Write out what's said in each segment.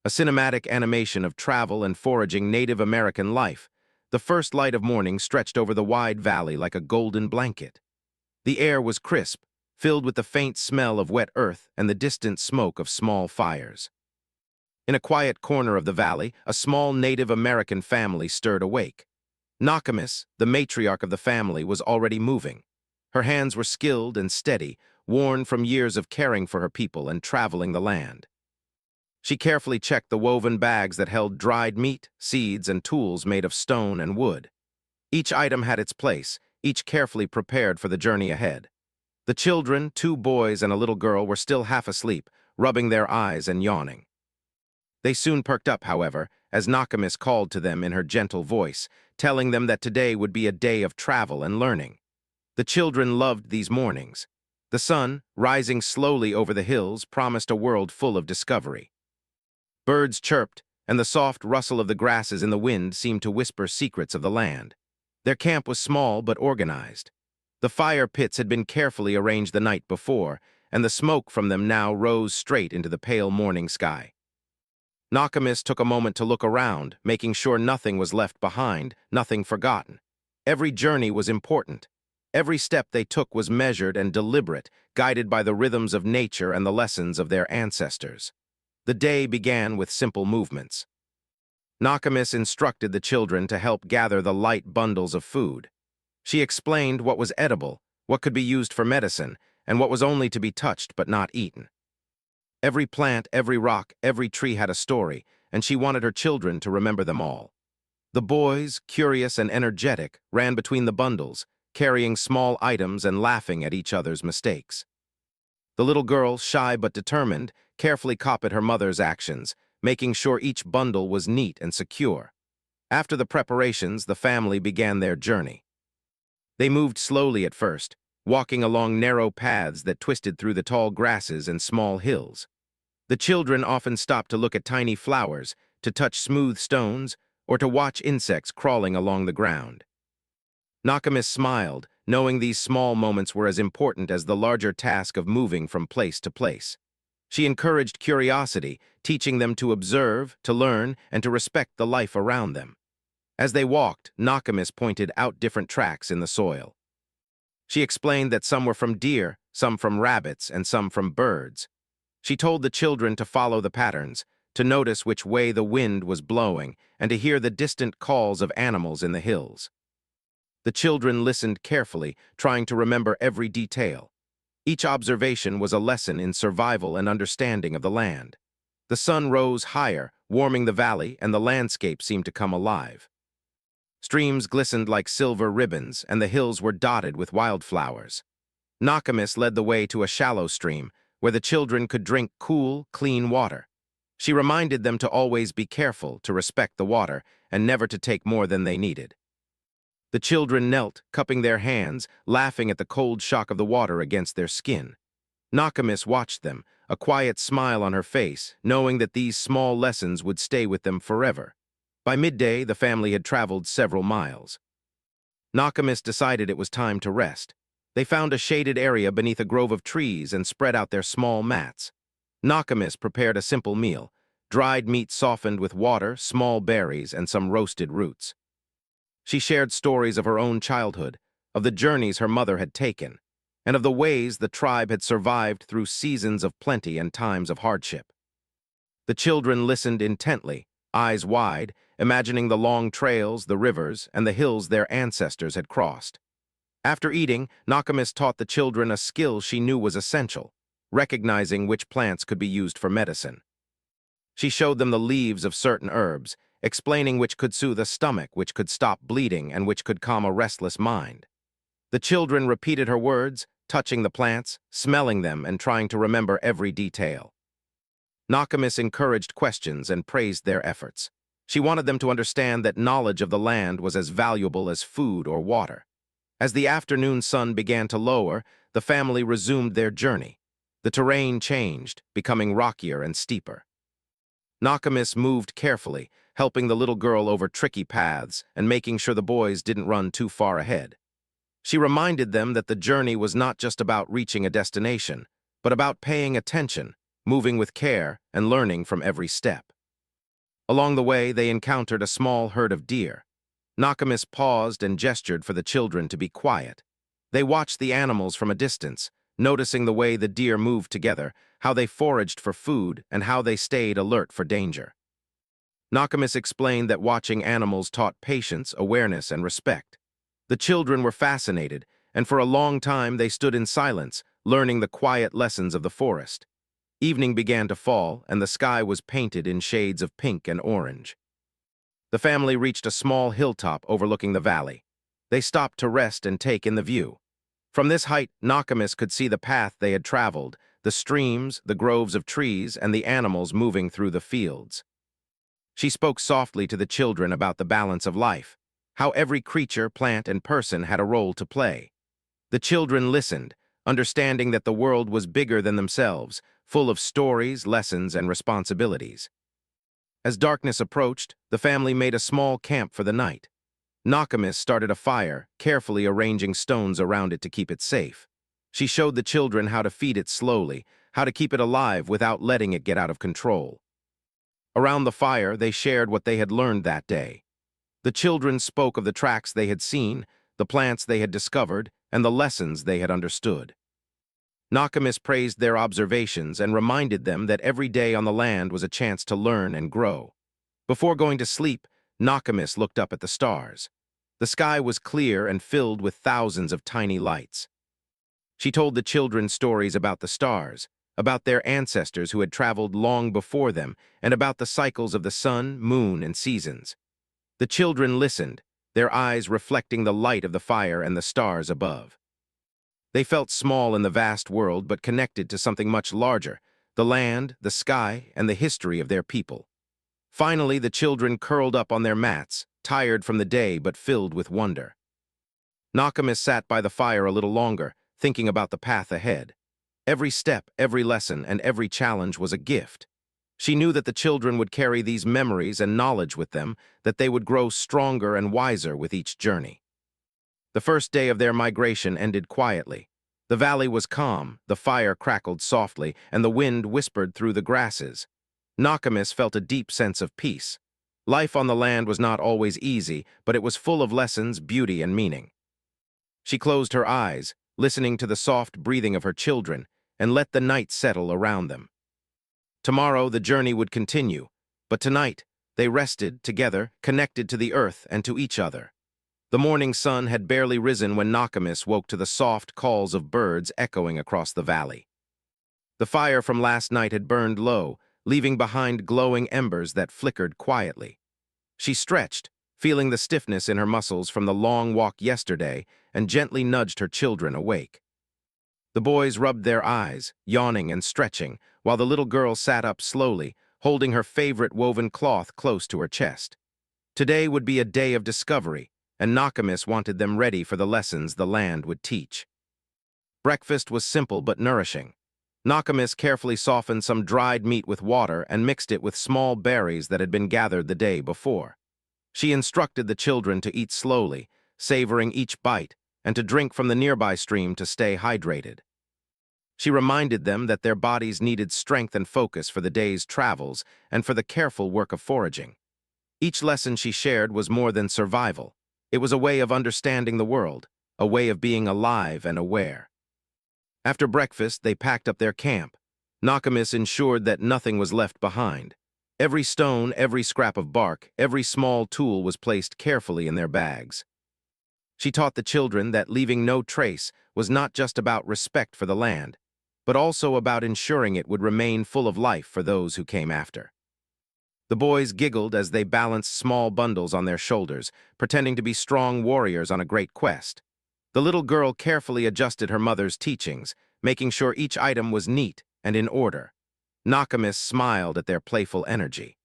a cinematic animation of travel and foraging Native American life. The first light of morning stretched over the wide valley like a golden blanket. The air was crisp, filled with the faint smell of wet earth and the distant smoke of small fires. In a quiet corner of the valley, a small Native American family stirred awake. Nakamis, the matriarch of the family, was already moving. Her hands were skilled and steady, worn from years of caring for her people and traveling the land. She carefully checked the woven bags that held dried meat, seeds, and tools made of stone and wood. Each item had its place, each carefully prepared for the journey ahead. The children, 2 boys and a little girl, were still half asleep, rubbing their eyes and yawning. They soon perked up, however, as Nakamis called to them in her gentle voice, telling them that today would be a day of travel and learning. The children loved these mornings. The sun, rising slowly over the hills, promised a world full of discovery. Birds chirped, and the soft rustle of the grasses in the wind seemed to whisper secrets of the land. Their camp was small but organized. The fire pits had been carefully arranged the night before, and the smoke from them now rose straight into the pale morning sky. Nakamis took a moment to look around, making sure nothing was left behind, nothing forgotten. Every journey was important. Every step they took was measured and deliberate, guided by the rhythms of nature and the lessons of their ancestors. The day began with simple movements. Nakamis instructed the children to help gather the light bundles of food. She explained what was edible, what could be used for medicine, and what was only to be touched but not eaten. Every plant, every rock, every tree had a story, and she wanted her children to remember them all. The boys, curious and energetic, ran between the bundles, carrying small items and laughing at each other's mistakes. The little girl, shy but determined, carefully copied her mother's actions, making sure each bundle was neat and secure. After the preparations, the family began their journey. They moved slowly at first, walking along narrow paths that twisted through the tall grasses and small hills. The children often stopped to look at tiny flowers, to touch smooth stones, or to watch insects crawling along the ground. Nakamis smiled, knowing these small moments were as important as the larger task of moving from place to place. She encouraged curiosity, teaching them to observe, to learn, and to respect the life around them. As they walked, Nakamis pointed out different tracks in the soil. She explained that some were from deer, some from rabbits, and some from birds. She told the children to follow the patterns, to notice which way the wind was blowing, and to hear the distant calls of animals in the hills. The children listened carefully, trying to remember every detail. Each observation was a lesson in survival and understanding of the land. The sun rose higher, warming the valley, and the landscape seemed to come alive. Streams glistened like silver ribbons, and the hills were dotted with wildflowers. Nakamis led the way to a shallow stream, where the children could drink cool, clean water. She reminded them to always be careful, to respect the water, and never to take more than they needed. The children knelt, cupping their hands, laughing at the cold shock of the water against their skin. Nakamis watched them, a quiet smile on her face, knowing that these small lessons would stay with them forever. By midday, the family had traveled several miles. Nakamis decided it was time to rest. They found a shaded area beneath a grove of trees and spread out their small mats. Nakamis prepared a simple meal: dried meat softened with water, small berries, and some roasted roots. She shared stories of her own childhood, of the journeys her mother had taken, and of the ways the tribe had survived through seasons of plenty and times of hardship. The children listened intently, eyes wide, imagining the long trails, the rivers, and the hills their ancestors had crossed. After eating, Nakamis taught the children a skill she knew was essential: recognizing which plants could be used for medicine. She showed them the leaves of certain herbs, explaining which could soothe a stomach, which could stop bleeding, and which could calm a restless mind. The children repeated her words, touching the plants, smelling them, and trying to remember every detail. Nakamis encouraged questions and praised their efforts. She wanted them to understand that knowledge of the land was as valuable as food or water. As the afternoon sun began to lower, the family resumed their journey. The terrain changed, becoming rockier and steeper. Nakamis moved carefully, helping the little girl over tricky paths and making sure the boys didn't run too far ahead. She reminded them that the journey was not just about reaching a destination, but about paying attention, moving with care, and learning from every step. Along the way, they encountered a small herd of deer. Nakamis paused and gestured for the children to be quiet. They watched the animals from a distance, noticing the way the deer moved together, how they foraged for food, and how they stayed alert for danger. Nakamis explained that watching animals taught patience, awareness, and respect. The children were fascinated, and for a long time they stood in silence, learning the quiet lessons of the forest. Evening began to fall, and the sky was painted in shades of pink and orange. The family reached a small hilltop overlooking the valley. They stopped to rest and take in the view. From this height, Nakamis could see the path they had traveled, the streams, the groves of trees, and the animals moving through the fields. She spoke softly to the children about the balance of life, how every creature, plant, and person had a role to play. The children listened, understanding that the world was bigger than themselves, full of stories, lessons, and responsibilities. As darkness approached, the family made a small camp for the night. Nakamis started a fire, carefully arranging stones around it to keep it safe. She showed the children how to feed it slowly, how to keep it alive without letting it get out of control. Around the fire, they shared what they had learned that day. The children spoke of the tracks they had seen, the plants they had discovered, and the lessons they had understood. Nakamis praised their observations and reminded them that every day on the land was a chance to learn and grow. Before going to sleep, Nakamis looked up at the stars. The sky was clear and filled with thousands of tiny lights. She told the children stories about the stars, about their ancestors who had traveled long before them, and about the cycles of the sun, moon, and seasons. The children listened, their eyes reflecting the light of the fire and the stars above. They felt small in the vast world but connected to something much larger, the land, the sky, and the history of their people. Finally, the children curled up on their mats, tired from the day but filled with wonder. Nakamis sat by the fire a little longer, thinking about the path ahead. Every step, every lesson, and every challenge was a gift. She knew that the children would carry these memories and knowledge with them, that they would grow stronger and wiser with each journey. The first day of their migration ended quietly. The valley was calm, the fire crackled softly, and the wind whispered through the grasses. Nakamis felt a deep sense of peace. Life on the land was not always easy, but it was full of lessons, beauty, and meaning. She closed her eyes, listening to the soft breathing of her children, and let the night settle around them. Tomorrow the journey would continue, but tonight they rested together, connected to the earth and to each other. The morning sun had barely risen when Nakamis woke to the soft calls of birds echoing across the valley. The fire from last night had burned low, leaving behind glowing embers that flickered quietly. She stretched, feeling the stiffness in her muscles from the long walk yesterday, and gently nudged her children awake. The boys rubbed their eyes, yawning and stretching, while the little girl sat up slowly, holding her favorite woven cloth close to her chest. Today would be a day of discovery, and Nakamis wanted them ready for the lessons the land would teach. Breakfast was simple but nourishing. Nakamis carefully softened some dried meat with water and mixed it with small berries that had been gathered the day before. She instructed the children to eat slowly, savoring each bite, and to drink from the nearby stream to stay hydrated. She reminded them that their bodies needed strength and focus for the day's travels and for the careful work of foraging. Each lesson she shared was more than survival. It was a way of understanding the world, a way of being alive and aware. After breakfast, they packed up their camp. Nakamis ensured that nothing was left behind. Every stone, every scrap of bark, every small tool was placed carefully in their bags. She taught the children that leaving no trace was not just about respect for the land, but also about ensuring it would remain full of life for those who came after. The boys giggled as they balanced small bundles on their shoulders, pretending to be strong warriors on a great quest. The little girl carefully adjusted her mother's teachings, making sure each item was neat and in order. Nakamis smiled at their playful energy.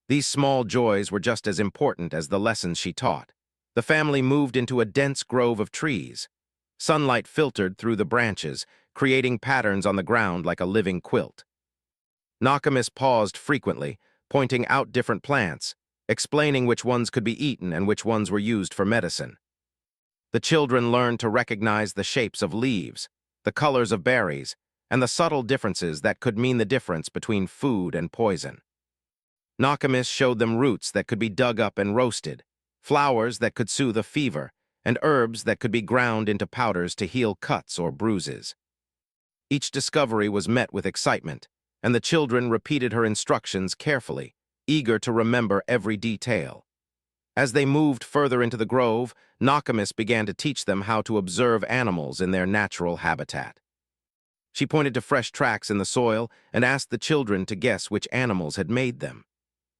These small joys were just as important as the lessons she taught. The family moved into a dense grove of trees. Sunlight filtered through the branches, creating patterns on the ground like a living quilt. Nakamis paused frequently, pointing out different plants, explaining which ones could be eaten and which ones were used for medicine. The children learned to recognize the shapes of leaves, the colors of berries, and the subtle differences that could mean the difference between food and poison. Nakamis showed them roots that could be dug up and roasted, flowers that could soothe a fever, and herbs that could be ground into powders to heal cuts or bruises. Each discovery was met with excitement, and the children repeated her instructions carefully, eager to remember every detail. As they moved further into the grove, Nakamis began to teach them how to observe animals in their natural habitat. She pointed to fresh tracks in the soil and asked the children to guess which animals had made them.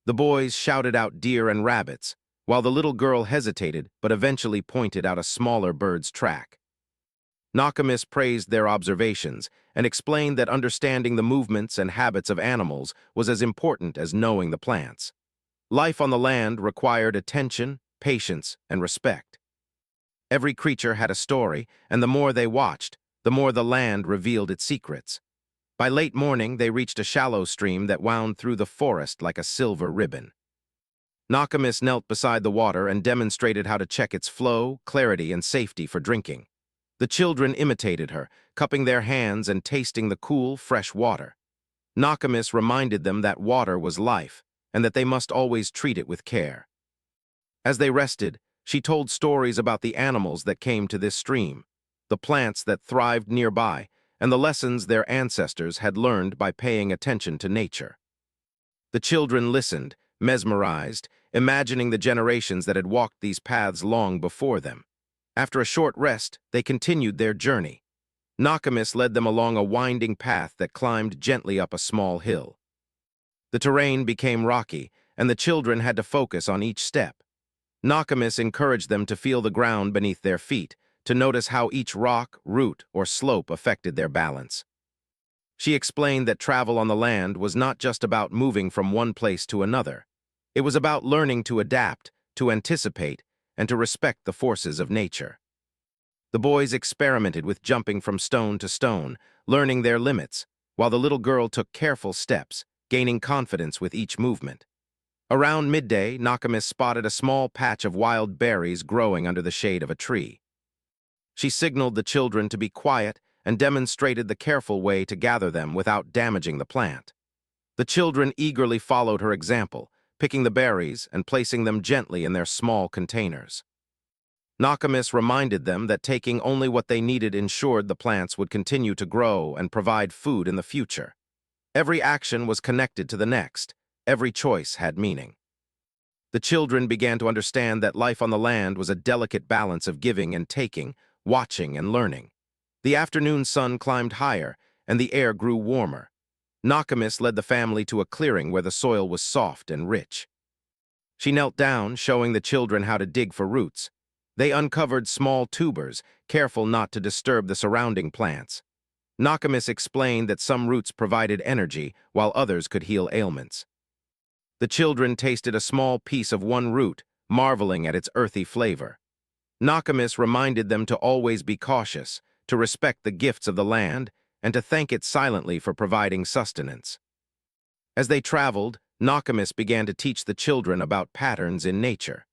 The boys shouted out deer and rabbits, while the little girl hesitated but eventually pointed out a smaller bird's track. Nakamis praised their observations and explained that understanding the movements and habits of animals was as important as knowing the plants. Life on the land required attention, patience, and respect. Every creature had a story, and the more they watched, the more the land revealed its secrets. By late morning, they reached a shallow stream that wound through the forest like a silver ribbon. Nakamis knelt beside the water and demonstrated how to check its flow, clarity, and safety for drinking. The children imitated her, cupping their hands and tasting the cool, fresh water. Nakamis reminded them that water was life, and that they must always treat it with care. As they rested, she told stories about the animals that came to this stream, the plants that thrived nearby, and the lessons their ancestors had learned by paying attention to nature. The children listened, mesmerized, imagining the generations that had walked these paths long before them. After a short rest, they continued their journey. Nakamis led them along a winding path that climbed gently up a small hill. The terrain became rocky, and the children had to focus on each step. Nakamis encouraged them to feel the ground beneath their feet, to notice how each rock, root, or slope affected their balance. She explained that travel on the land was not just about moving from one place to another. It was about learning to adapt, to anticipate, and to respect the forces of nature. The boys experimented with jumping from stone to stone, learning their limits, while the little girl took careful steps, gaining confidence with each movement. Around midday, Nakamis spotted a small patch of wild berries growing under the shade of a tree. She signaled the children to be quiet and demonstrated the careful way to gather them without damaging the plant. The children eagerly followed her example, picking the berries and placing them gently in their small containers. Nakamis reminded them that taking only what they needed ensured the plants would continue to grow and provide food in the future. Every action was connected to the next. Every choice had meaning. The children began to understand that life on the land was a delicate balance of giving and taking, watching and learning. The afternoon sun climbed higher, and the air grew warmer. Nakamis led the family to a clearing where the soil was soft and rich. She knelt down, showing the children how to dig for roots. They uncovered small tubers, careful not to disturb the surrounding plants. Nakamis explained that some roots provided energy, while others could heal ailments. The children tasted a small piece of one root, marveling at its earthy flavor. Nakamis reminded them to always be cautious, to respect the gifts of the land, and to thank it silently for providing sustenance. As they traveled, Nakamis began to teach the children about patterns in nature.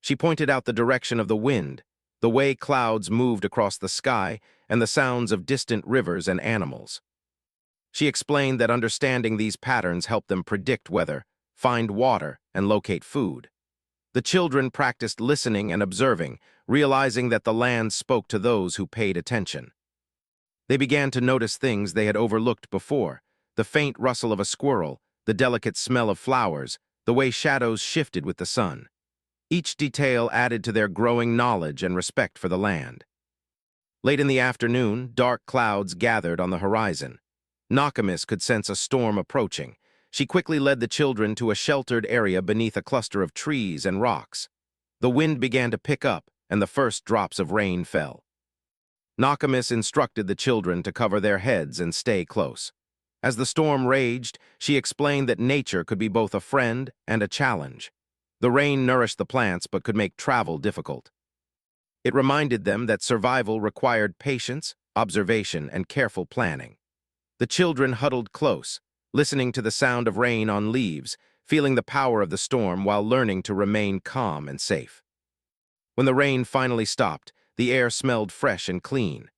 She pointed out the direction of the wind, the way clouds moved across the sky, and the sounds of distant rivers and animals. She explained that understanding these patterns helped them predict weather, find water, and locate food. The children practiced listening and observing, realizing that the land spoke to those who paid attention. They began to notice things they had overlooked before: the faint rustle of a squirrel, the delicate smell of flowers, the way shadows shifted with the sun. Each detail added to their growing knowledge and respect for the land. Late in the afternoon, dark clouds gathered on the horizon. Nakamis could sense a storm approaching. She quickly led the children to a sheltered area beneath a cluster of trees and rocks. The wind began to pick up, and the first drops of rain fell. Nakamis instructed the children to cover their heads and stay close. As the storm raged, she explained that nature could be both a friend and a challenge. The rain nourished the plants but could make travel difficult. It reminded them that survival required patience, observation, and careful planning. The children huddled close, listening to the sound of rain on leaves, feeling the power of the storm while learning to remain calm and safe. When the rain finally stopped, the air smelled fresh and clean.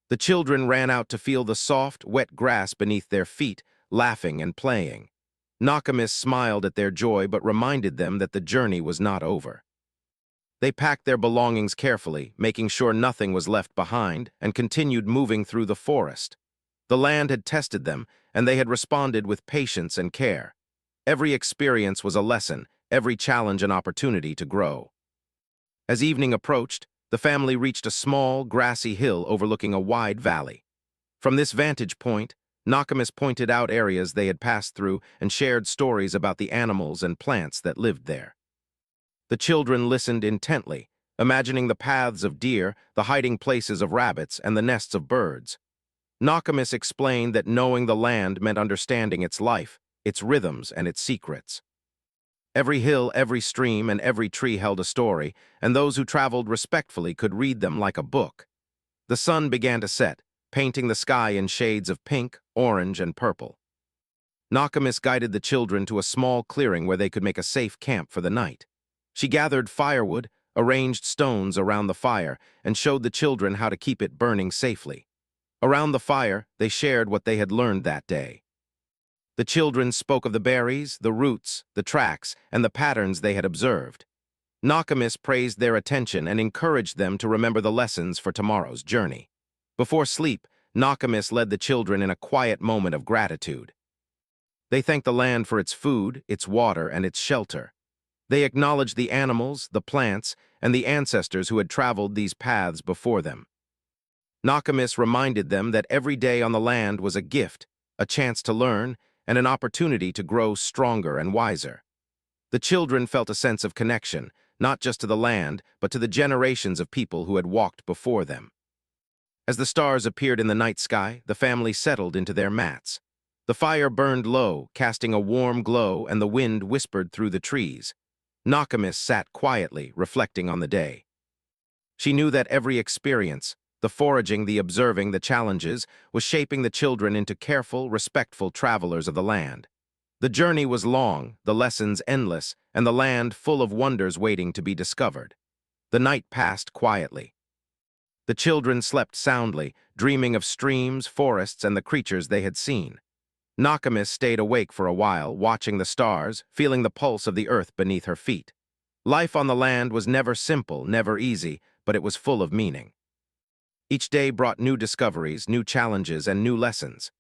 The children ran out to feel the soft, wet grass beneath their feet, laughing and playing. Nakamis smiled at their joy but reminded them that the journey was not over. They packed their belongings carefully, making sure nothing was left behind, and continued moving through the forest. The land had tested them, and they had responded with patience and care. Every experience was a lesson, every challenge an opportunity to grow. As evening approached, the family reached a small, grassy hill overlooking a wide valley. From this vantage point, Nakamis pointed out areas they had passed through and shared stories about the animals and plants that lived there. The children listened intently, imagining the paths of deer, the hiding places of rabbits, and the nests of birds. Nakamis explained that knowing the land meant understanding its life, its rhythms, and its secrets. Every hill, every stream, and every tree held a story, and those who traveled respectfully could read them like a book. The sun began to set, painting the sky in shades of pink, orange, and purple. Nakamis guided the children to a small clearing where they could make a safe camp for the night. She gathered firewood, arranged stones around the fire, and showed the children how to keep it burning safely. Around the fire, they shared what they had learned that day. The children spoke of the berries, the roots, the tracks, and the patterns they had observed. Nakamis praised their attention and encouraged them to remember the lessons for tomorrow's journey. Before sleep, Nakamis led the children in a quiet moment of gratitude. They thanked the land for its food, its water, and its shelter. They acknowledged the animals, the plants, and the ancestors who had traveled these paths before them. Nakamis reminded them that every day on the land was a gift, a chance to learn, and an opportunity to grow stronger and wiser. The children felt a sense of connection, not just to the land, but to the generations of people who had walked before them. As the stars appeared in the night sky, the family settled into their mats. The fire burned low, casting a warm glow, and the wind whispered through the trees. Nakamis sat quietly, reflecting on the day. She knew that every experience, the foraging, the observing, the challenges, was shaping the children into careful, respectful travelers of the land. The journey was long, the lessons endless, and the land full of wonders waiting to be discovered. The night passed quietly. The children slept soundly, dreaming of streams, forests, and the creatures they had seen. Nakamis stayed awake for a while, watching the stars, feeling the pulse of the earth beneath her feet. Life on the land was never simple, never easy, but it was full of meaning. Each day brought new discoveries, new challenges, and new lessons.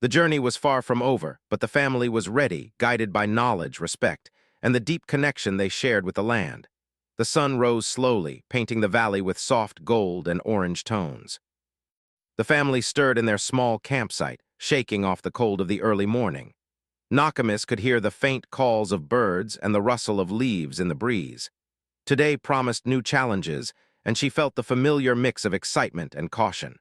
The journey was far from over, but the family was ready, guided by knowledge, respect, and the deep connection they shared with the land. The sun rose slowly, painting the valley with soft gold and orange tones. The family stirred in their small campsite, shaking off the cold of the early morning. Nakamis could hear the faint calls of birds and the rustle of leaves in the breeze. Today promised new challenges, and she felt the familiar mix of excitement and caution.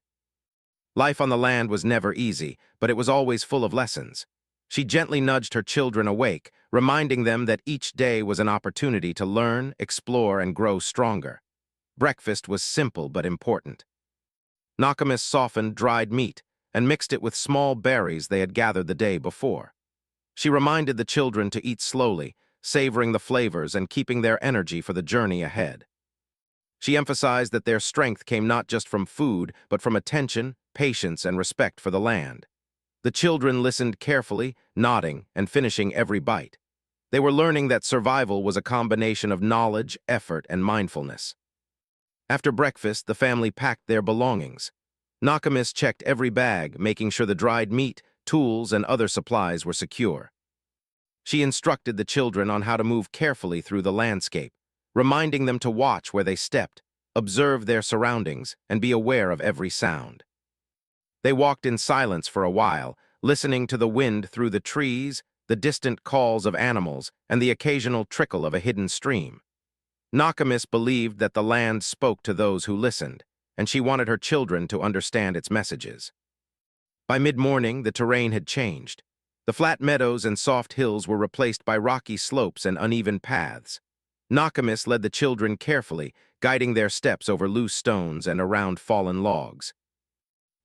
Life on the land was never easy, but it was always full of lessons. She gently nudged her children awake, reminding them that each day was an opportunity to learn, explore, and grow stronger. Breakfast was simple but important. Nakamis softened dried meat and mixed it with small berries they had gathered the day before. She reminded the children to eat slowly, savoring the flavors and keeping their energy for the journey ahead. She emphasized that their strength came not just from food, but from attention, patience, and respect for the land. The children listened carefully, nodding and finishing every bite. They were learning that survival was a combination of knowledge, effort, and mindfulness. After breakfast, the family packed their belongings. Nakamis checked every bag, making sure the dried meat, tools, and other supplies were secure. She instructed the children on how to move carefully through the landscape, reminding them to watch where they stepped, observe their surroundings, and be aware of every sound. They walked in silence for a while, listening to the wind through the trees, the distant calls of animals, and the occasional trickle of a hidden stream. Nakamis believed that the land spoke to those who listened, and she wanted her children to understand its messages. By mid-morning, the terrain had changed. The flat meadows and soft hills were replaced by rocky slopes and uneven paths. Nakamis led the children carefully, guiding their steps over loose stones and around fallen logs.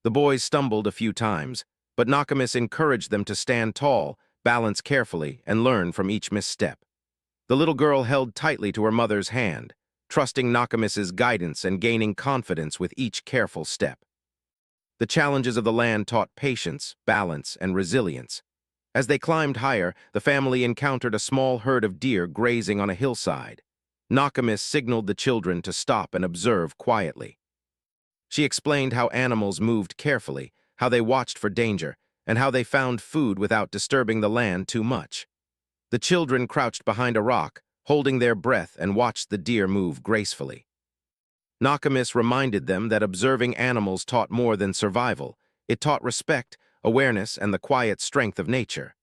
The boys stumbled a few times, but Nakamis encouraged them to stand tall, balance carefully, and learn from each misstep. The little girl held tightly to her mother's hand, trusting Nakamis's guidance and gaining confidence with each careful step. The challenges of the land taught patience, balance, and resilience. As they climbed higher, the family encountered a small herd of deer grazing on a hillside. Nakamis signaled the children to stop and observe quietly. She explained how animals moved carefully, how they watched for danger, and how they found food without disturbing the land too much. The children crouched behind a rock, holding their breath, and watched the deer move gracefully. Nakamis reminded them that observing animals taught more than survival. It taught respect, awareness, and the quiet strength of nature.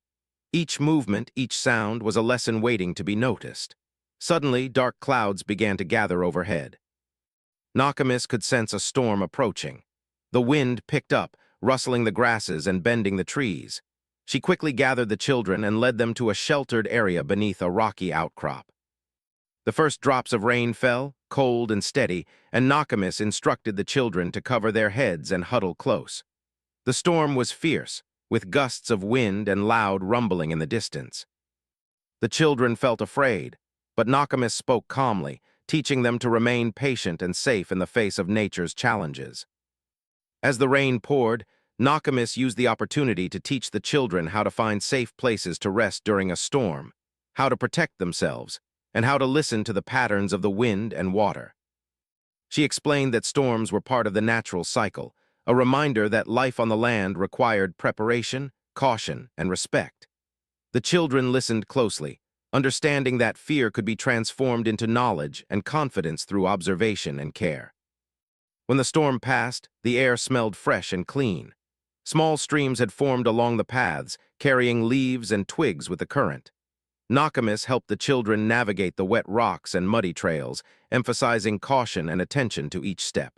Each movement, each sound was a lesson waiting to be noticed. Suddenly, dark clouds began to gather overhead. Nakamis could sense a storm approaching. The wind picked up, rustling the grasses and bending the trees. She quickly gathered the children and led them to a sheltered area beneath a rocky outcrop. The first drops of rain fell, cold and steady, and Nakamis instructed the children to cover their heads and huddle close. The storm was fierce, with gusts of wind and loud rumbling in the distance. The children felt afraid, but Nakamis spoke calmly, teaching them to remain patient and safe in the face of nature's challenges. As the rain poured, Nakamis used the opportunity to teach the children how to find safe places to rest during a storm, how to protect themselves, and how to listen to the patterns of the wind and water. She explained that storms were part of the natural cycle, a reminder that life on the land required preparation, caution, and respect. The children listened closely, understanding that fear could be transformed into knowledge and confidence through observation and care. When the storm passed, the air smelled fresh and clean. Small streams had formed along the paths, carrying leaves and twigs with the current. Nakamis helped the children navigate the wet rocks and muddy trails, emphasizing caution and attention to each step.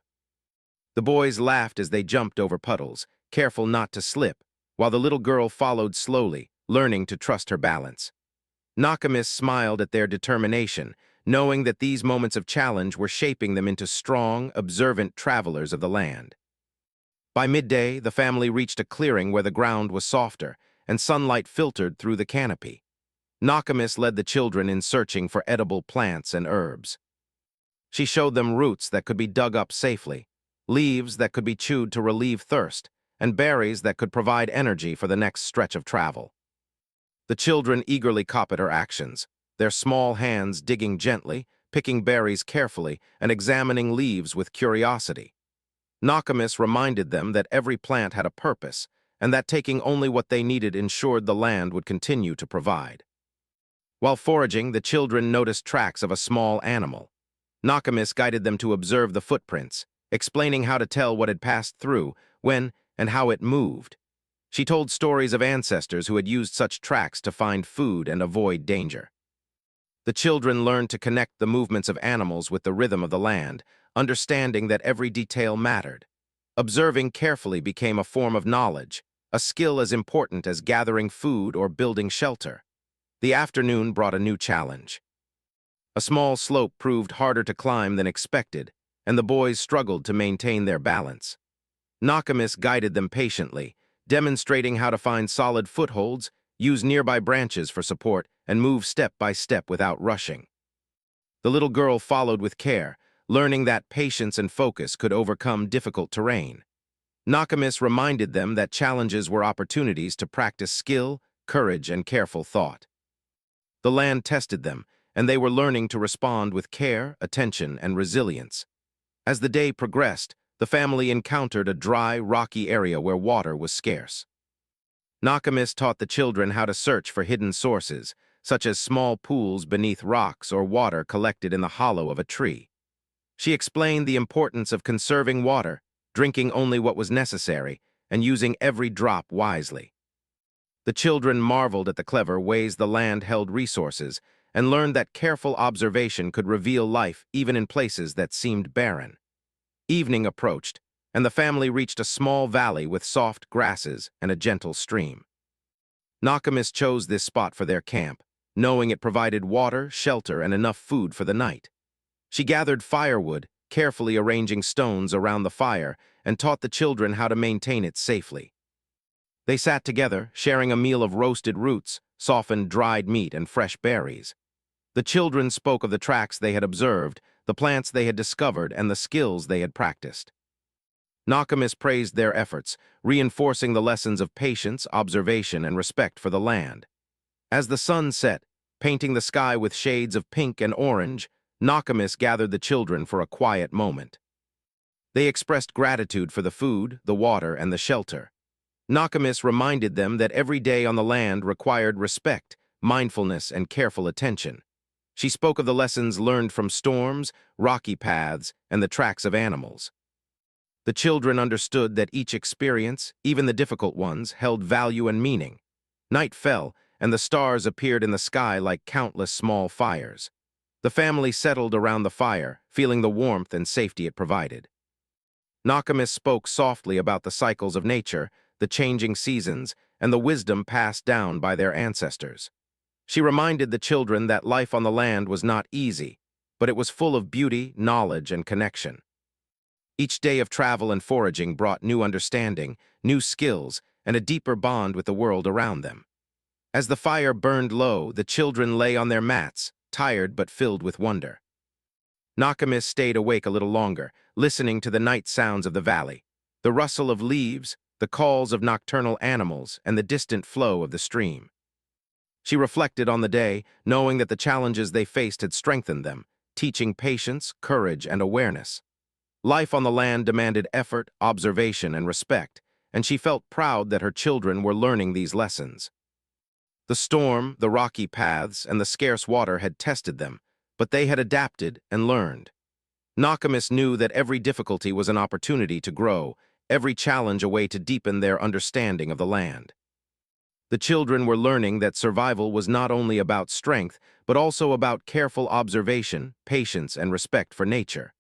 The boys laughed as they jumped over puddles, careful not to slip, while the little girl followed slowly, learning to trust her balance. Nakamis smiled at their determination, knowing that these moments of challenge were shaping them into strong, observant travelers of the land. By midday, the family reached a clearing where the ground was softer, and sunlight filtered through the canopy. Nakamis led the children in searching for edible plants and herbs. She showed them roots that could be dug up safely, leaves that could be chewed to relieve thirst, and berries that could provide energy for the next stretch of travel. The children eagerly copied her actions, their small hands digging gently, picking berries carefully, and examining leaves with curiosity. Nakamis reminded them that every plant had a purpose, and that taking only what they needed ensured the land would continue to provide. While foraging, the children noticed tracks of a small animal. Nakamis guided them to observe the footprints, explaining how to tell what had passed through, when, and how it moved. She told stories of ancestors who had used such tracks to find food and avoid danger. The children learned to connect the movements of animals with the rhythm of the land, understanding that every detail mattered. Observing carefully became a form of knowledge, a skill as important as gathering food or building shelter. The afternoon brought a new challenge. A small slope proved harder to climb than expected, and the boys struggled to maintain their balance. Nakamis guided them patiently, demonstrating how to find solid footholds, use nearby branches for support, and move step by step without rushing. The little girl followed with care, learning that patience and focus could overcome difficult terrain. Nakamis reminded them that challenges were opportunities to practice skill, courage, and careful thought. The land tested them, and they were learning to respond with care, attention, and resilience. As the day progressed, the family encountered a dry, rocky area where water was scarce. Nakamis taught the children how to search for hidden sources, such as small pools beneath rocks or water collected in the hollow of a tree. She explained the importance of conserving water, drinking only what was necessary, and using every drop wisely. The children marveled at the clever ways the land held resources and learned that careful observation could reveal life even in places that seemed barren. Evening approached, and the family reached a small valley with soft grasses and a gentle stream. Nakamis chose this spot for their camp, knowing it provided water, shelter, and enough food for the night. She gathered firewood, carefully arranging stones around the fire, and taught the children how to maintain it safely. They sat together, sharing a meal of roasted roots, softened dried meat, and fresh berries. The children spoke of the tracks they had observed, the plants they had discovered, and the skills they had practiced. Nakamis praised their efforts, reinforcing the lessons of patience, observation, and respect for the land. As the sun set, painting the sky with shades of pink and orange, Nakamis gathered the children for a quiet moment. They expressed gratitude for the food, the water, and the shelter. Nakamis reminded them that every day on the land required respect, mindfulness, and careful attention. She spoke of the lessons learned from storms, rocky paths, and the tracks of animals. The children understood that each experience, even the difficult ones, held value and meaning. Night fell, and the stars appeared in the sky like countless small fires. The family settled around the fire, feeling the warmth and safety it provided. Nakamis spoke softly about the cycles of nature, the changing seasons, and the wisdom passed down by their ancestors. She reminded the children that life on the land was not easy, but it was full of beauty, knowledge, and connection. Each day of travel and foraging brought new understanding, new skills, and a deeper bond with the world around them. As the fire burned low, the children lay on their mats, tired but filled with wonder. Nakamis stayed awake a little longer, listening to the night sounds of the valley, the rustle of leaves, the calls of nocturnal animals, and the distant flow of the stream. She reflected on the day, knowing that the challenges they faced had strengthened them, teaching patience, courage, and awareness. Life on the land demanded effort, observation, and respect, and she felt proud that her children were learning these lessons. The storm, the rocky paths, and the scarce water had tested them, but they had adapted and learned. Nakamis knew that every difficulty was an opportunity to grow, every challenge a way to deepen their understanding of the land. The children were learning that survival was not only about strength, but also about careful observation, patience, and respect for nature.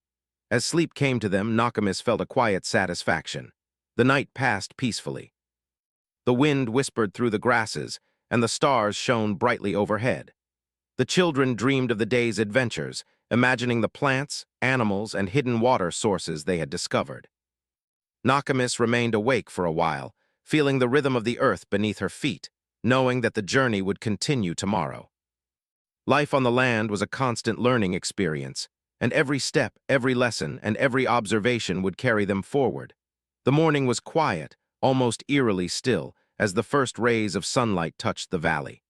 As sleep came to them, Nakamis felt a quiet satisfaction. The night passed peacefully. The wind whispered through the grasses, and the stars shone brightly overhead. The children dreamed of the day's adventures, imagining the plants, animals, and hidden water sources they had discovered. Nakamis remained awake for a while, feeling the rhythm of the earth beneath her feet, knowing that the journey would continue tomorrow. Life on the land was a constant learning experience, and every step, every lesson, and every observation would carry them forward. The morning was quiet, almost eerily still, as the first rays of sunlight touched the valley.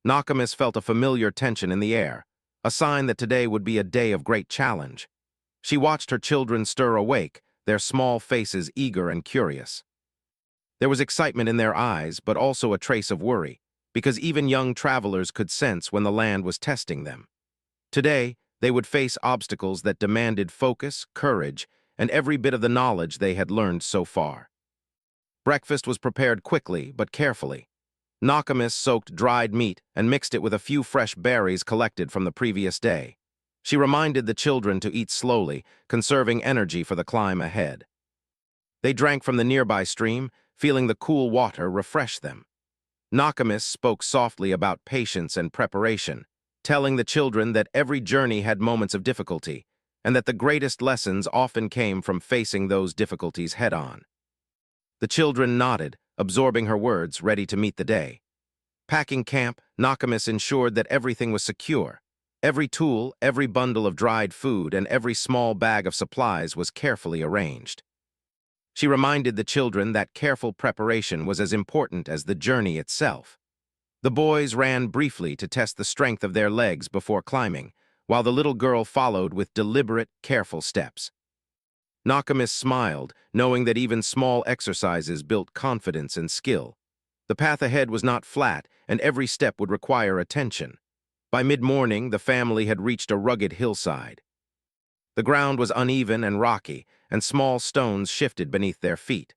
Nakamis felt a familiar tension in the air, a sign that today would be a day of great challenge. She watched her children stir awake, their small faces eager and curious. There was excitement in their eyes, but also a trace of worry, because even young travelers could sense when the land was testing them. Today, they would face obstacles that demanded focus, courage, and every bit of the knowledge they had learned so far. Breakfast was prepared quickly but carefully. Nakamis soaked dried meat and mixed it with a few fresh berries collected from the previous day. She reminded the children to eat slowly, conserving energy for the climb ahead. They drank from the nearby stream, feeling the cool water refresh them. Nakamis spoke softly about patience and preparation, telling the children that every journey had moments of difficulty, and that the greatest lessons often came from facing those difficulties head-on. The children nodded, absorbing her words, ready to meet the day. Packing camp, Nakamis ensured that everything was secure. Every tool, every bundle of dried food, and every small bag of supplies was carefully arranged. She reminded the children that careful preparation was as important as the journey itself. The boys ran briefly to test the strength of their legs before climbing, while the little girl followed with deliberate, careful steps. Nakamis smiled, knowing that even small exercises built confidence and skill. The path ahead was not flat, and every step would require attention. By mid-morning, the family had reached a rugged hillside. The ground was uneven and rocky, and small stones shifted beneath their feet.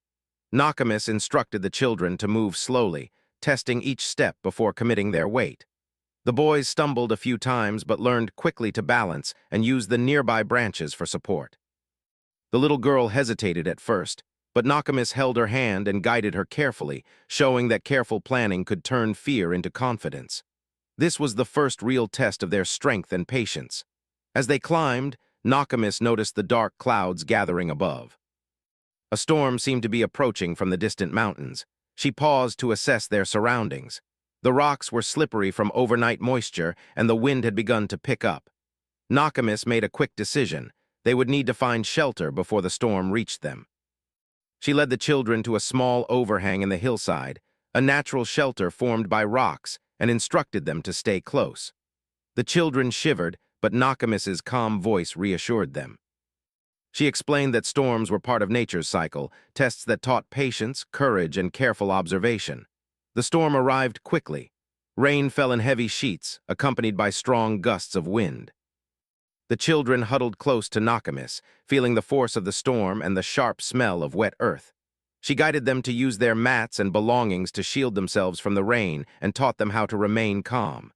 Nakamis instructed the children to move slowly, testing each step before committing their weight. The boys stumbled a few times but learned quickly to balance and use the nearby branches for support. The little girl hesitated at first, but Nakamis held her hand and guided her carefully, showing that careful planning could turn fear into confidence. This was the first real test of their strength and patience. As they climbed, Nakamis noticed the dark clouds gathering above. A storm seemed to be approaching from the distant mountains. She paused to assess their surroundings. The rocks were slippery from overnight moisture, and the wind had begun to pick up. Nakamis made a quick decision. They would need to find shelter before the storm reached them. She led the children to a small overhang in the hillside, a natural shelter formed by rocks, and instructed them to stay close. The children shivered, but Nakamis's calm voice reassured them. She explained that storms were part of nature's cycle, tests that taught patience, courage, and careful observation. The storm arrived quickly. Rain fell in heavy sheets, accompanied by strong gusts of wind. The children huddled close to Nakamis, feeling the force of the storm and the sharp smell of wet earth. She guided them to use their mats and belongings to shield themselves from the rain and taught them how to remain calm.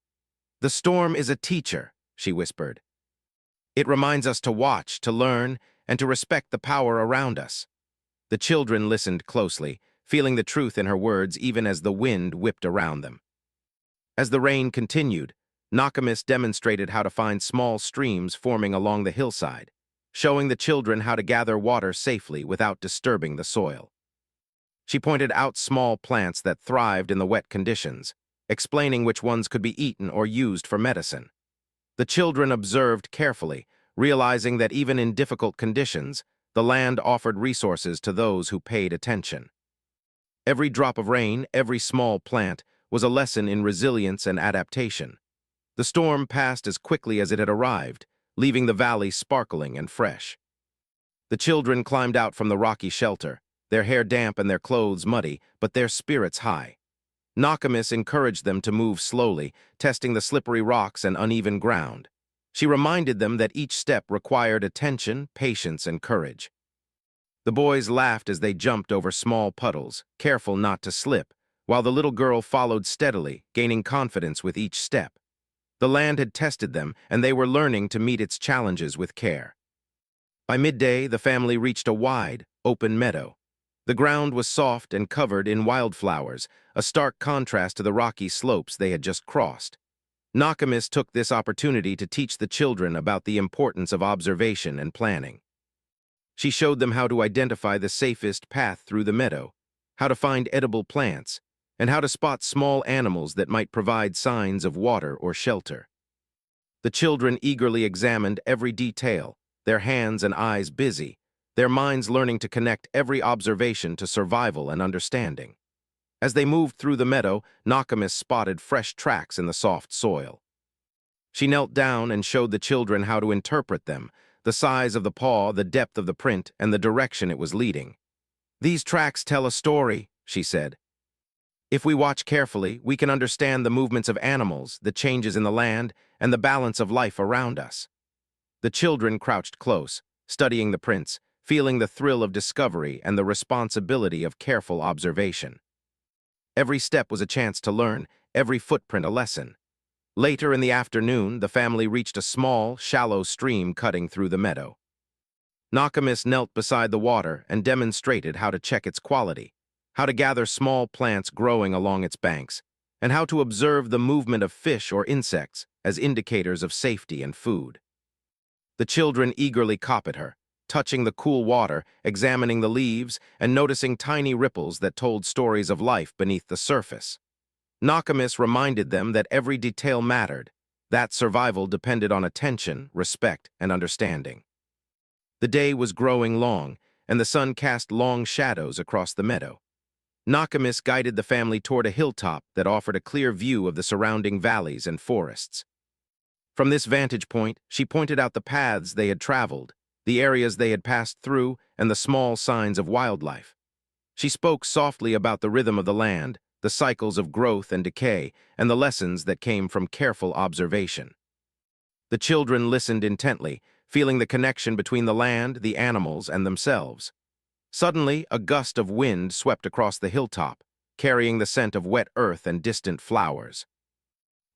"The storm is a teacher," she whispered. "It reminds us to watch, to learn, and to respect the power around us." The children listened closely, feeling the truth in her words even as the wind whipped around them. As the rain continued, Nakamis demonstrated how to find small streams forming along the hillside, showing the children how to gather water safely without disturbing the soil. She pointed out small plants that thrived in the wet conditions, explaining which ones could be eaten or used for medicine. The children observed carefully, realizing that even in difficult conditions, the land offered resources to those who paid attention. Every drop of rain, every small plant, was a lesson in resilience and adaptation. The storm passed as quickly as it had arrived, leaving the valley sparkling and fresh. The children climbed out from the rocky shelter, their hair damp and their clothes muddy, but their spirits high. Nakamis encouraged them to move slowly, testing the slippery rocks and uneven ground. She reminded them that each step required attention, patience, and courage. The boys laughed as they jumped over small puddles, careful not to slip, while the little girl followed steadily, gaining confidence with each step. The land had tested them, and they were learning to meet its challenges with care. By midday, the family reached a wide, open meadow. The ground was soft and covered in wildflowers, a stark contrast to the rocky slopes they had just crossed. Nakamis took this opportunity to teach the children about the importance of observation and planning. She showed them how to identify the safest path through the meadow, how to find edible plants, and how to spot small animals that might provide signs of water or shelter. The children eagerly examined every detail, their hands and eyes busy, their minds learning to connect every observation to survival and understanding. As they moved through the meadow, Nakamis spotted fresh tracks in the soft soil. She knelt down and showed the children how to interpret them, the size of the paw, the depth of the print, and the direction it was leading. "These tracks tell a story," she said. "If we watch carefully, we can understand the movements of animals, the changes in the land, and the balance of life around us." The children crouched close, studying the prints, feeling the thrill of discovery and the responsibility of careful observation. Every step was a chance to learn, every footprint a lesson. Later in the afternoon, the family reached a small, shallow stream cutting through the meadow. Nakamis knelt beside the water and demonstrated how to check its quality, how to gather small plants growing along its banks, and how to observe the movement of fish or insects as indicators of safety and food. The children eagerly copied her, touching the cool water, examining the leaves, and noticing tiny ripples that told stories of life beneath the surface. Nakamis reminded them that every detail mattered, that survival depended on attention, respect, and understanding. The day was growing long, and the sun cast long shadows across the meadow. Nakamis guided the family toward a hilltop that offered a clear view of the surrounding valleys and forests. From this vantage point, she pointed out the paths they had traveled, the areas they had passed through, and the small signs of wildlife. She spoke softly about the rhythm of the land, the cycles of growth and decay, and the lessons that came from careful observation. The children listened intently, feeling the connection between the land, the animals, and themselves. Suddenly, a gust of wind swept across the hilltop, carrying the scent of wet earth and distant flowers.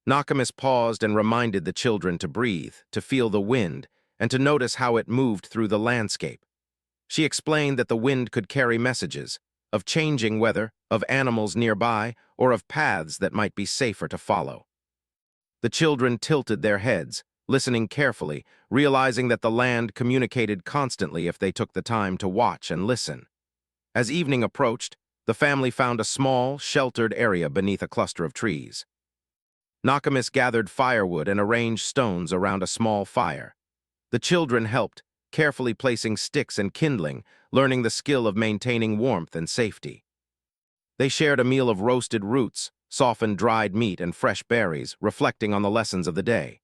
Nakamis paused and reminded the children to breathe, to feel the wind, and to notice how it moved through the landscape. She explained that the wind could carry messages of changing weather, of animals nearby, or of paths that might be safer to follow. The children tilted their heads, listening carefully, realizing that the land communicated constantly if they took the time to watch and listen. As evening approached, the family found a small, sheltered area beneath a cluster of trees. Nakamis gathered firewood and arranged stones around a small fire. The children helped, carefully placing sticks and kindling, learning the skill of maintaining warmth and safety. They shared a meal of roasted roots, softened dried meat, and fresh berries, reflecting on the lessons of the day.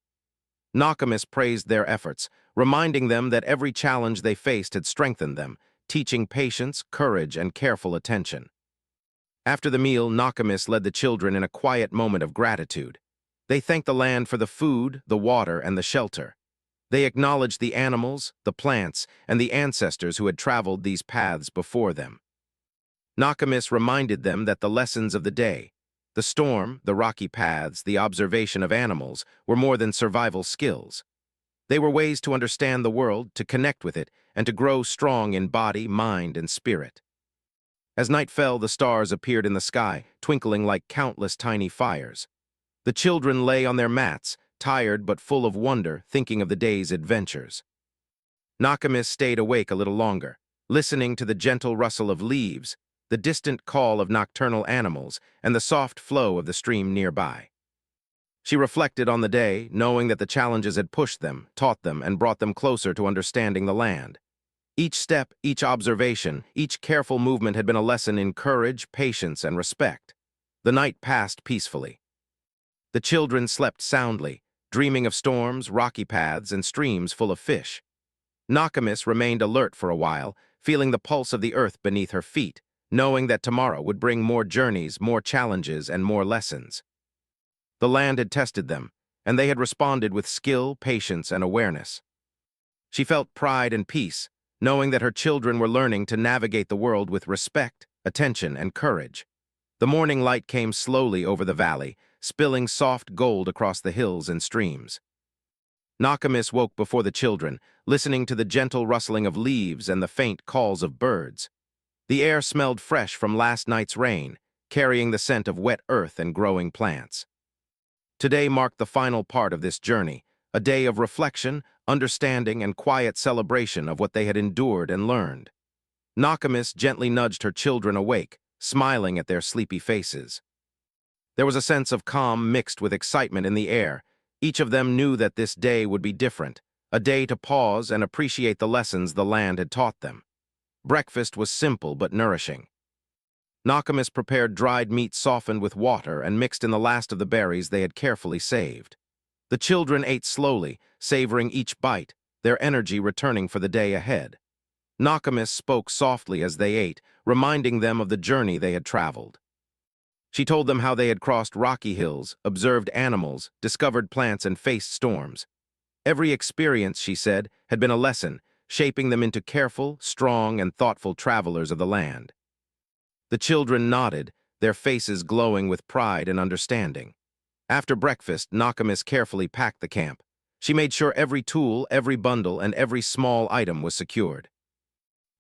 Nakamis praised their efforts, reminding them that every challenge they faced had strengthened them, teaching patience, courage, and careful attention. After the meal, Nakamis led the children in a quiet moment of gratitude. They thanked the land for the food, the water, and the shelter. They acknowledged the animals, the plants, and the ancestors who had traveled these paths before them. Nakamis reminded them that the lessons of the day, the storm, the rocky paths, the observation of animals, were more than survival skills. They were ways to understand the world, to connect with it, and to grow strong in body, mind, and spirit. As night fell, the stars appeared in the sky, twinkling like countless tiny fires. The children lay on their mats, tired but full of wonder, thinking of the day's adventures. Nakamis stayed awake a little longer, listening to the gentle rustle of leaves, the distant call of nocturnal animals, and the soft flow of the stream nearby. She reflected on the day, knowing that the challenges had pushed them, taught them, and brought them closer to understanding the land. Each step, each observation, each careful movement had been a lesson in courage, patience, and respect. The night passed peacefully. The children slept soundly, dreaming of storms, rocky paths, and streams full of fish. Nakamis remained alert for a while, feeling the pulse of the earth beneath her feet, knowing that tomorrow would bring more journeys, more challenges, and more lessons. The land had tested them, and they had responded with skill, patience, and awareness. She felt pride and peace, knowing that her children were learning to navigate the world with respect, attention, and courage. The morning light came slowly over the valley, spilling soft gold across the hills and streams. Nakamis woke before the children, listening to the gentle rustling of leaves and the faint calls of birds. The air smelled fresh from last night's rain, carrying the scent of wet earth and growing plants. Today marked the final part of this journey, a day of reflection, understanding, and quiet celebration of what they had endured and learned. Nakamis gently nudged her children awake, smiling at their sleepy faces. There was a sense of calm mixed with excitement in the air. Each of them knew that this day would be different, a day to pause and appreciate the lessons the land had taught them. Breakfast was simple but nourishing. Nakamis prepared dried meat softened with water and mixed in the last of the berries they had carefully saved. The children ate slowly, savoring each bite, their energy returning for the day ahead. Nakamis spoke softly as they ate, reminding them of the journey they had traveled. She told them how they had crossed rocky hills, observed animals, discovered plants, and faced storms. Every experience, she said, had been a lesson, shaping them into careful, strong, and thoughtful travelers of the land. The children nodded, their faces glowing with pride and understanding. After breakfast, Nakamis carefully packed the camp. She made sure every tool, every bundle, and every small item was secured.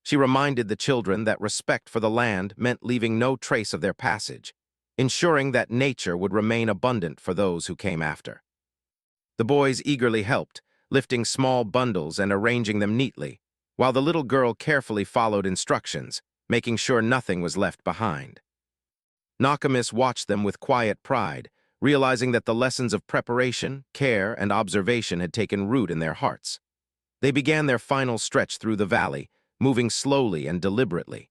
She reminded the children that respect for the land meant leaving no trace of their passage, ensuring that nature would remain abundant for those who came after. The boys eagerly helped, lifting small bundles and arranging them neatly, while the little girl carefully followed instructions, making sure nothing was left behind. Nakamis watched them with quiet pride, realizing that the lessons of preparation, care, and observation had taken root in their hearts. They began their final stretch through the valley, moving slowly and deliberately.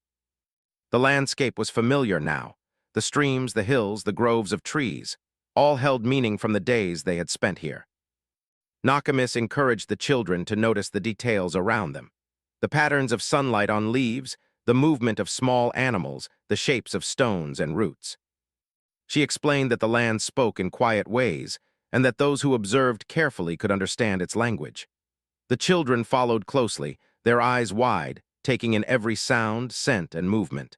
The landscape was familiar now. The streams, the hills, the groves of trees, all held meaning from the days they had spent here. Nakamis encouraged the children to notice the details around them. The patterns of sunlight on leaves, the movement of small animals, the shapes of stones and roots. She explained that the land spoke in quiet ways, and that those who observed carefully could understand its language. The children followed closely, their eyes wide, taking in every sound, scent, and movement.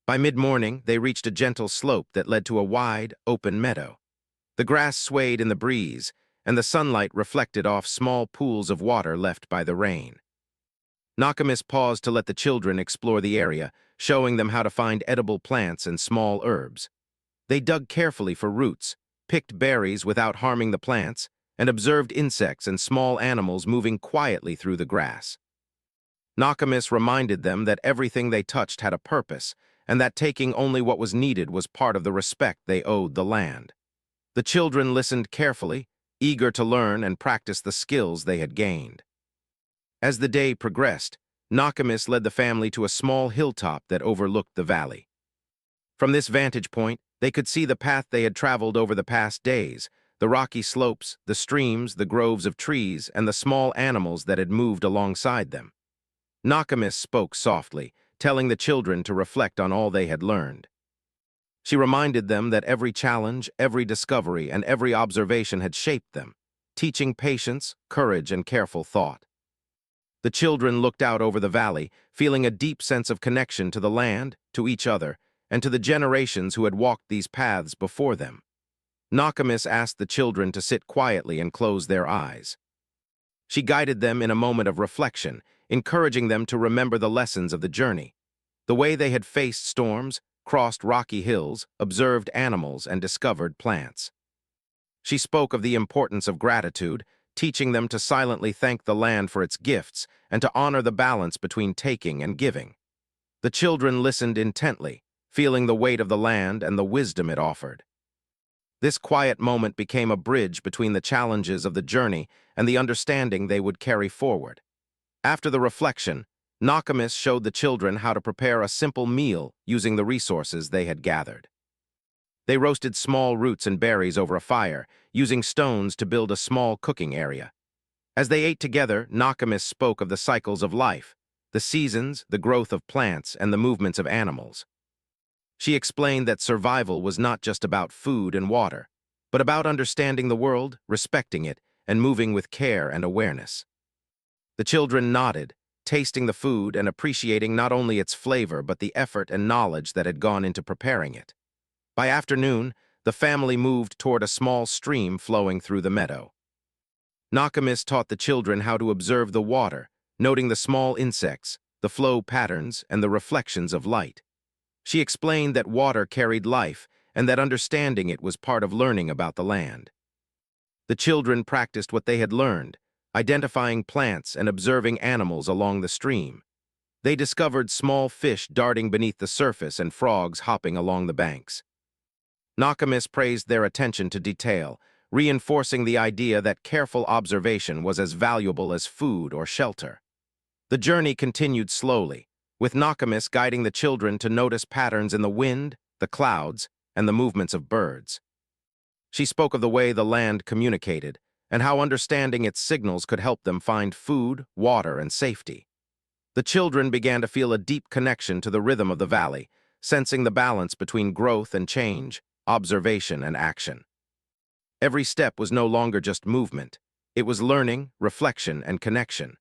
By mid-morning, they reached a gentle slope that led to a wide, open meadow. The grass swayed in the breeze, and the sunlight reflected off small pools of water left by the rain. Nakamis paused to let the children explore the area, showing them how to find edible plants and small herbs. They dug carefully for roots, picked berries without harming the plants, and observed insects and small animals moving quietly through the grass. Nakamis reminded them that everything they touched had a purpose, and that taking only what was needed was part of the respect they owed the land. The children listened carefully, eager to learn and practice the skills they had gained. As the day progressed, Nakamis led the family to a small hilltop that overlooked the valley. From this vantage point, they could see the path they had traveled over the past days, the rocky slopes, the streams, the groves of trees, and the small animals that had moved alongside them. Nakamis spoke softly, telling the children to reflect on all they had learned. She reminded them that every challenge, every discovery, and every observation had shaped them, teaching patience, courage, and careful thought. The children looked out over the valley, feeling a deep sense of connection to the land, to each other, and to the generations who had walked these paths before them. Nakamis asked the children to sit quietly and close their eyes. She guided them in a moment of reflection, encouraging them to remember the lessons of the journey, the way they had faced storms, crossed rocky hills, observed animals, and discovered plants. She spoke of the importance of gratitude, teaching them to silently thank the land for its gifts and to honor the balance between taking and giving. The children listened intently, feeling the weight of the land and the wisdom it offered. This quiet moment became a bridge between the challenges of the journey and the understanding they would carry forward. After the reflection, Nakamis showed the children how to prepare a simple meal using the resources they had gathered. They roasted small roots and berries over a fire, using stones to build a small cooking area. As they ate together, Nakamis spoke of the cycles of life, the seasons, the growth of plants, and the movements of animals. She explained that survival was not just about food and water, but about understanding the world, respecting it, and moving with care and awareness. The children nodded, tasting the food and appreciating not only its flavor but the effort and knowledge that had gone into preparing it. By afternoon, the family moved toward a small stream flowing through the meadow. Nakamis taught the children how to observe the water, noting the small insects, the flow patterns, and the reflections of light. She explained that water carried life and that understanding it was part of learning about the land. The children practiced what they had learned, identifying plants and observing animals along the stream. They discovered small fish darting beneath the surface and frogs hopping along the banks. Nakamis praised their attention to detail, reinforcing the idea that careful observation was as valuable as food or shelter. The journey continued slowly, with Nakamis guiding the children to notice patterns in the wind, the clouds, and the movements of birds. She spoke of the way the land communicated and how understanding its signals could help them find food, water, and safety. The children began to feel a deep connection to the rhythm of the valley, sensing the balance between growth and change, observation and action. Every step was no longer just movement. It was learning, reflection, and connection.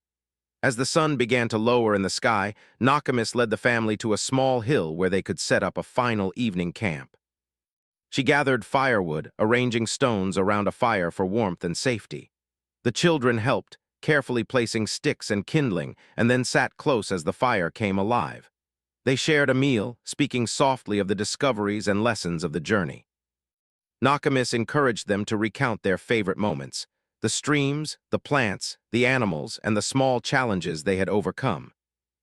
As the sun began to lower in the sky, Nakamis led the family to a small hill where they could set up a final evening camp. She gathered firewood, arranging stones around a fire for warmth and safety. The children helped, carefully placing sticks and kindling, and then sat close as the fire came alive. They shared a meal, speaking softly of the discoveries and lessons of the journey. Nakamis encouraged them to recount their favorite moments, the streams, the plants, the animals, and the small challenges they had overcome.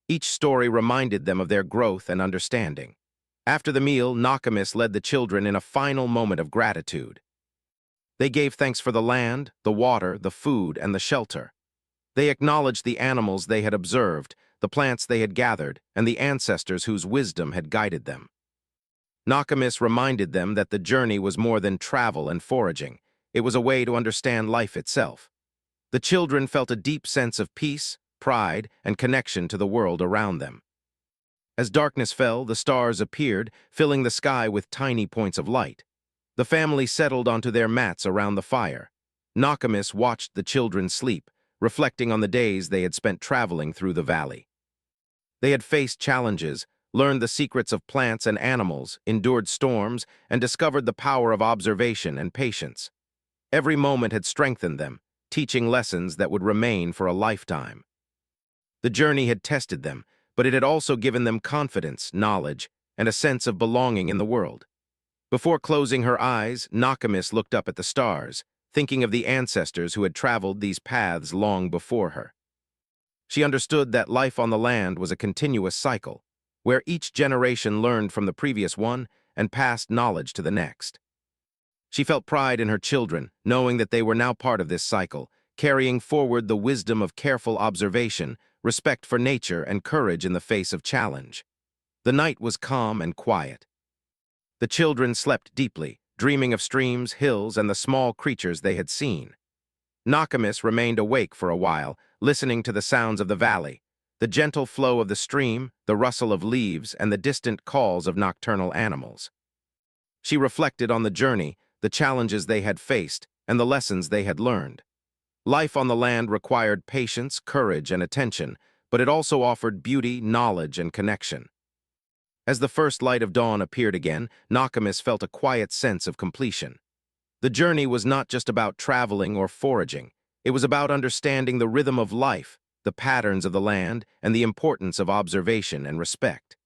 Each story reminded them of their growth and understanding. After the meal, Nakamis led the children in a final moment of gratitude. They gave thanks for the land, the water, the food, and the shelter. They acknowledged the animals they had observed, the plants they had gathered, and the ancestors whose wisdom had guided them. Nakamis reminded them that the journey was more than travel and foraging. It was a way to understand life itself. The children felt a deep sense of peace, pride, and connection to the world around them. As darkness fell, the stars appeared, filling the sky with tiny points of light. The family settled onto their mats around the fire. Nakamis watched the children sleep, reflecting on the days they had spent traveling through the valley. They had faced challenges, learned the secrets of plants and animals, endured storms, and discovered the power of observation and patience. Every moment had strengthened them, teaching lessons that would remain for a lifetime. The journey had tested them, but it had also given them confidence, knowledge, and a sense of belonging in the world. Before closing her eyes, Nakamis looked up at the stars, thinking of the ancestors who had traveled these paths long before her. She understood that life on the land was a continuous cycle, where each generation learned from the previous one and passed knowledge to the next. She felt pride in her children, knowing that they were now part of this cycle, carrying forward the wisdom of careful observation, respect for nature, and courage in the face of challenge. The night was calm and quiet. The children slept deeply, dreaming of streams, hills, and the small creatures they had seen. Nakamis remained awake for a while, listening to the sounds of the valley, the gentle flow of the stream, the rustle of leaves, and the distant calls of nocturnal animals. She reflected on the journey, the challenges they had faced, and the lessons they had learned. Life on the land required patience, courage, and attention, but it also offered beauty, knowledge, and connection. As the first light of dawn appeared again, Nakamis felt a quiet sense of completion. The journey was not just about traveling or foraging. It was about understanding the rhythm of life, the patterns of the land, and the importance of observation and respect.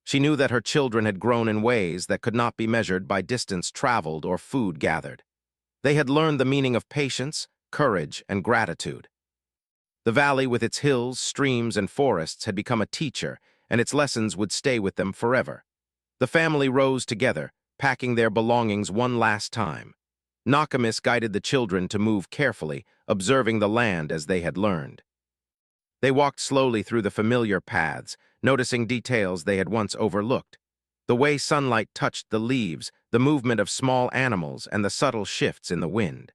She knew that her children had grown in ways that could not be measured by distance traveled or food gathered. They had learned the meaning of patience, courage, and gratitude. The valley with its hills, streams, and forests had become a teacher, and its lessons would stay with them forever. The family rose together, packing their belongings one last time. Nakamis guided the children to move carefully, observing the land as they had learned. They walked slowly through the familiar paths, noticing details they had once overlooked. The way sunlight touched the leaves, the movement of small animals, and the subtle shifts in the wind.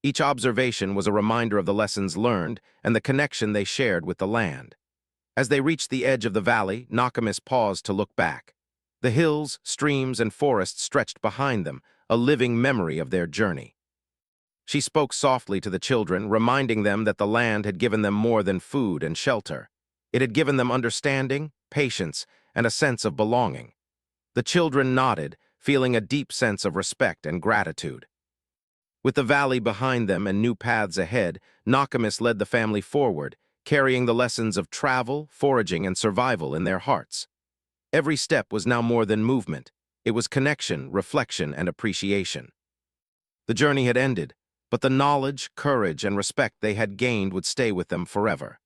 Each observation was a reminder of the lessons learned and the connection they shared with the land. As they reached the edge of the valley, Nakamis paused to look back. The hills, streams, and forests stretched behind them, a living memory of their journey. She spoke softly to the children, reminding them that the land had given them more than food and shelter. It had given them understanding, patience, and a sense of belonging. The children nodded, feeling a deep sense of respect and gratitude. With the valley behind them and new paths ahead, Nakamis led the family forward, carrying the lessons of travel, foraging, and survival in their hearts. Every step was now more than movement. It was connection, reflection, and appreciation. The journey had ended, but the knowledge, courage, and respect they had gained would stay with them forever.